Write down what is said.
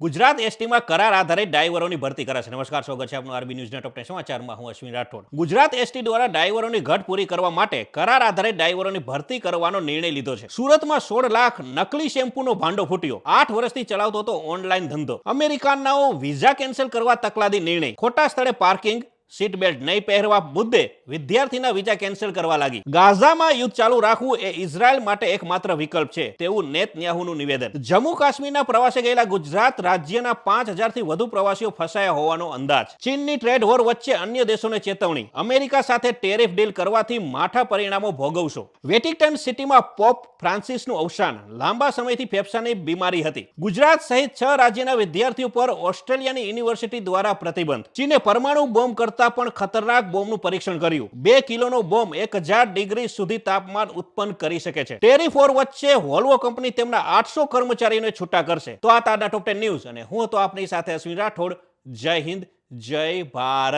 ગુજરાત એસટીમાં કરાર આધારિત ડ્રાઈવરોની ભરતી કરાશે. નમસ્કાર, સ્વાગત છે આપનું આરબી ન્યૂઝના ટોપ 10 સમાચારમાં. હું અશ્વિન રાઠોડ. ગુજરાત એસટી દ્વારા ડ્રાઈવરોની ઘટ પૂરી કરવા માટે કરાર આધારિત ડ્રાઈવરોની ભરતી કરવાનો નિર્ણય લીધો છે. સુરતમાં 16 લાખ નકલી શેમ્પૂનો ભાંડો ફૂટ્યો. 8 વર્ષથી ચલાવતો હતો ઓનલાઈન ધંધો. અમેરિકાનાઓ વિઝા કેન્સલ કરવા તકલાદી નિર્ણય. ખોટા સ્થળે પાર્કિંગ, સીટ બેલ્ટ નહીં પહેરવા મુદ્દે વિદ્યાર્થીના વિઝા કેન્સલ કરવા લાગી. ગાઝામાં યુદ્ધ ચાલુ રાખવું એ ઇઝરાયલ માટે એકમાત્ર વિકલ્પ છે તેવું નેતન્યાહુનું નિવેદન. જમ્મુ કાશ્મીરના પ્રવાસે ગયેલા ગુજરાત રાજ્યના 5000 થી વધુ પ્રવાસીઓ ફસાયા હોવાનો અંદાજ. ચીનની ટ્રેડ વોર વચ્ચે અન્ય દેશોને ચેતવણી. અમેરિકા સાથે ટેરિફ ડીલ કરવાથી માઠા પરિણામો ભોગવશો. વેટિકન સિટીમાં પોપ ફ્રાન્સિસનું અવસાન. લાંબા સમયથી ફેફસાની બીમારી હતી. ગુજરાત સહિત 6 રાજ્યના વિદ્યાર્થીઓ પર ઓસ્ટ્રેલિયાની યુનિવર્સિટી દ્વારા પ્રતિબંધ. ચીને પરમાણુ બોમ્બ પણ ખતરનાક બોમ્બનું પરીક્ષણ કર્યું. 2 કિલોનો બોમ્બ 1000 ડિગ્રી સુધી તાપમાન ઉત્પન્ન કરી શકે છે. ટેરિફ વોર વચ્ચે વોલ્વો કંપની તેમના 800 કર્મચારીઓને છૂટા કરશે. તો આ તાજા ટોપ 10 ન્યૂઝ અને હું તો આપની સાથે અશ્વિન રાઠોડ. જય હિન્દ, જય ભારત.